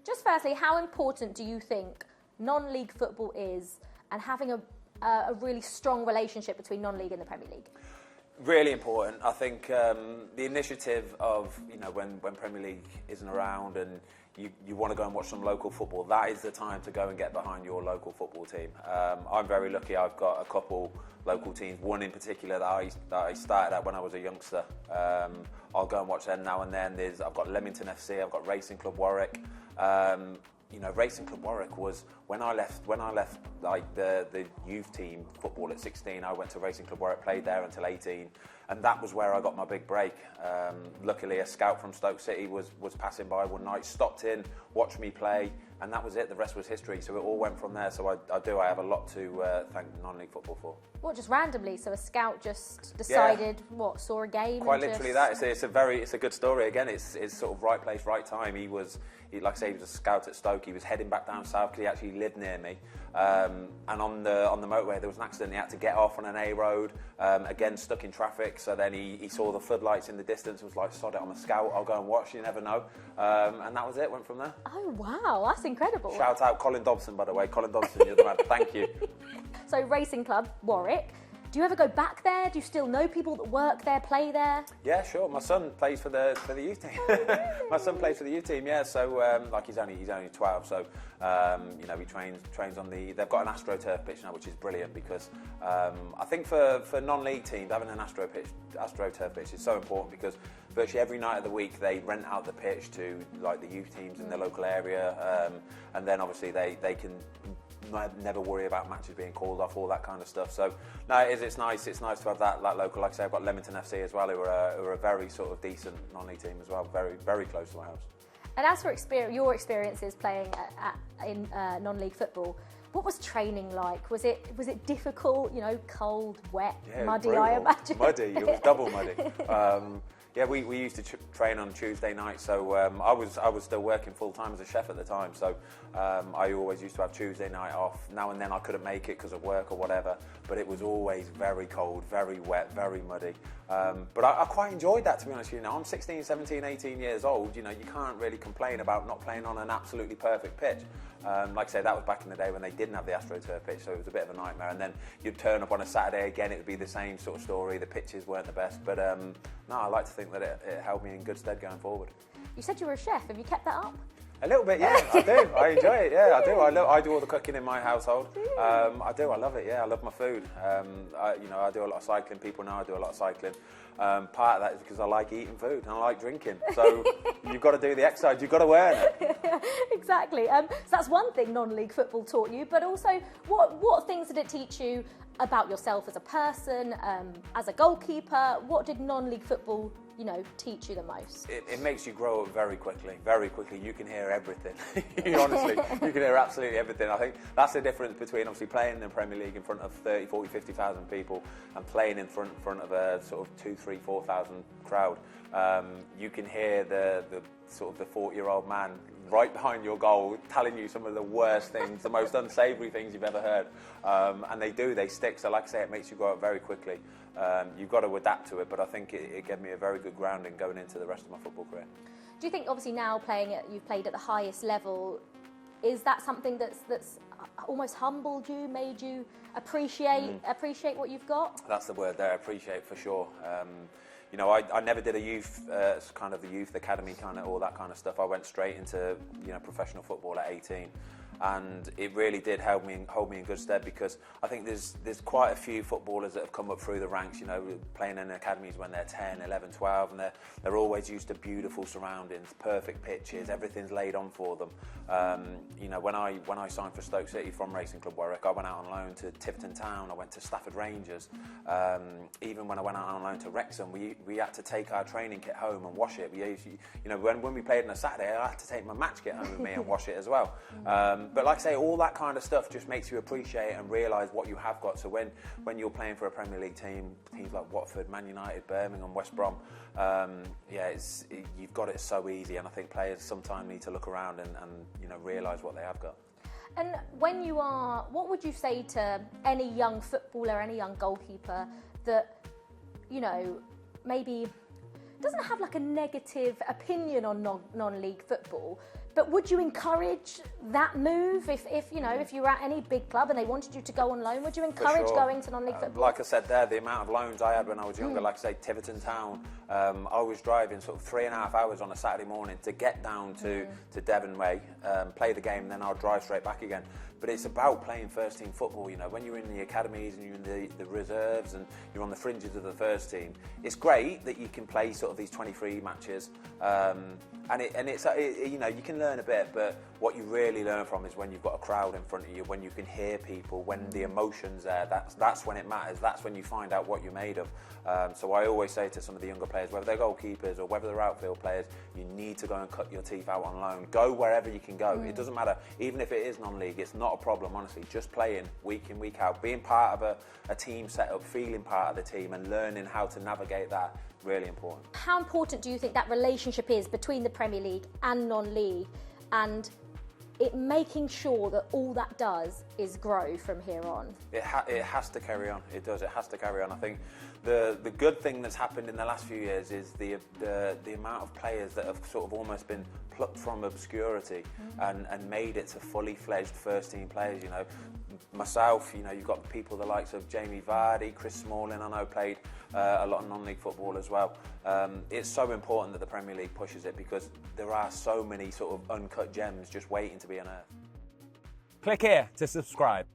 Just firstly, how important do you think non-league football is, and having a really strong relationship between non-league and the Premier League? Really important. I think the initiative of, when Premier League isn't around and you want to go and watch some local football, that is the time to go and get behind your local football team. I'm very lucky. I've got a couple local teams, one in particular that I started at when I was a youngster. I'll go and watch them now and then. I've got Leamington FC, I've got Racing Club Warwick. Racing Club Warwick was when I left like the youth team football at 16. I went to Racing Club Warwick, played there until 18, and that was where I got my big break. Luckily, a scout from Stoke City was passing by one night, stopped in, watched me play, and that was it. The rest was history. So it all went from there. So I have a lot to thank non-league football for. What, just randomly? So a scout just decided, saw a game? Quite literally that. It's a good story. Again, it's sort of right place, right time. He like I say, he was a scout at Stoke. He was heading back down south because he actually lived near me. And on the motorway, there was an accident. He had to get off on an A road, again stuck in traffic. So then he saw the floodlights in the distance. Was like, sod it, I'm a scout. I'll go and watch. You never know. And that was it. Went from there. Oh wow, that's incredible. Shout out Colin Dobson, by the way. Colin Dobson, you're the man. Thank you. So Racing Club Warwick. Do you ever go back there? Do you still know people that work there, play there? Yeah, sure. My son plays for the youth team. My son plays for the youth team. Yeah. So he's only 12. So he trains on the. They've got an AstroTurf pitch now, which is brilliant because I think for non-league teams having an AstroTurf pitch is so important because virtually every night of the week they rent out the pitch to like the youth teams in the local area, and then obviously they can never worry about matches being called off, all that kind of stuff. So no, it's nice. It's nice to have that local. Like I say, I've got Leamington FC as well, who are a very sort of decent non-league team as well, very very close to my house. And as for your experiences playing in non-league football, what was training like? Was it difficult? Cold, wet, muddy. Brutal. I imagine. Muddy. It was double muddy. Yeah, we used to train on Tuesday night, so I was still working full time as a chef at the time, so I always used to have Tuesday night off. Now and then I couldn't make it because of work or whatever, but it was always very cold, very wet, very muddy. But I quite enjoyed that, to be honest. I'm 16, 17, 18 years old. You can't really complain about not playing on an absolutely perfect pitch. Like I say, that was back in the day when they didn't have the AstroTurf pitch, so it was a bit of a nightmare. And then you'd turn up on a Saturday again, it would be the same sort of story. The pitches weren't the best, but no, I like to think that it held me in good stead going forward. You said you were a chef. Have you kept that up? A little bit, yeah. I do. I enjoy it. Yeah, I do. I do all the cooking in my household. I do. I love it. Yeah, I love my food. I do a lot of cycling. People know I do a lot of cycling. Part of that is because I like eating food and I like drinking. So you've got to do the exercise. You've got to earn it. Exactly. So that's one thing non-league football taught you. But also, what things did it teach you about yourself as a person, as a goalkeeper? What did non-league football teach you the most? It makes you grow up very quickly. Very quickly. You can hear everything. Honestly, you can hear absolutely everything. I think that's the difference between obviously playing in the Premier League in front of 30, 40, 50,000 people and playing in front of a sort of 2, 3, 4,000 crowd. You can hear the sort of the 40-year-old man right behind your goal telling you some of the worst things, the most unsavoury things you've ever heard. And they stick. So like I say, it makes you grow up very quickly. You've got to adapt to it, but I think it gave me a very good grounding going into the rest of my football career. Do you think, obviously now you've played at the highest level, is that something that's almost humbled you, made you appreciate what you've got? That's the word there, appreciate for sure. I never did a youth, kind of the youth academy, kind of all that kind of stuff. I went straight into professional football at 18. And it really did hold me in good stead because I think there's quite a few footballers that have come up through the ranks, playing in academies when they're 10, 11, 12, and they're always used to beautiful surroundings, perfect pitches, everything's laid on for them. When I signed for Stoke City from Racing Club Warwick, I went out on loan to Tiverton Town, I went to Stafford Rangers. Even when I went out on loan to Wrexham, we had to take our training kit home and wash it. When we played on a Saturday, I had to take my match kit home with me and wash it as well. But like I say, all that kind of stuff just makes you appreciate and realise what you have got. So when you're playing for a Premier League team, teams like Watford, Man United, Birmingham, West Brom, you've got it so easy. And I think players sometimes need to look around and realise what they have got. And what would you say to any young footballer, any young goalkeeper that, maybe doesn't have like a negative opinion on non-league football, But would you encourage that move if you were at any big club and they wanted you to go on loan? Would you encourage going to non-league football? Like I said there, the amount of loans I had when I was younger, like I say, Tiverton Town, I was driving sort of 3.5 hours on a Saturday morning to get down to Devon Way, play the game, and then I'll drive straight back again. But it's about playing first team football, you know, when you're in the academies and you're in the reserves and you're on the fringes of the first team. It's great that you can play sort of these 23 matches, and you know, you can learn a bit, but what you really learn from is when you've got a crowd in front of you, when you can hear people, when the emotion's there. That's when it matters. That's when you find out what you're made of. So I always say to some of the younger players, whether they're goalkeepers or whether they're outfield players, you need to go and cut your teeth out on loan. Go wherever you can go. It doesn't matter, even if it is non-league, it's not a problem, honestly. Just playing week in, week out, being part of a team setup, feeling part of the team and learning how to navigate that, really important. How important do you think that relationship is between the Premier League and non-league, and it making sure that all that does is grow from here on? It has to carry on. It does. It has to carry on. I think the good thing that's happened in the last few years is the amount of players that have sort of almost been plucked from obscurity and made it to fully fledged first team players. You know, myself. You know, you've got people the likes of Jamie Vardy, Chris Smalling. I know played a lot of non-league football as well. It's so important that the Premier League pushes it because there are so many sort of uncut gems just waiting to be unearthed. Click here to subscribe.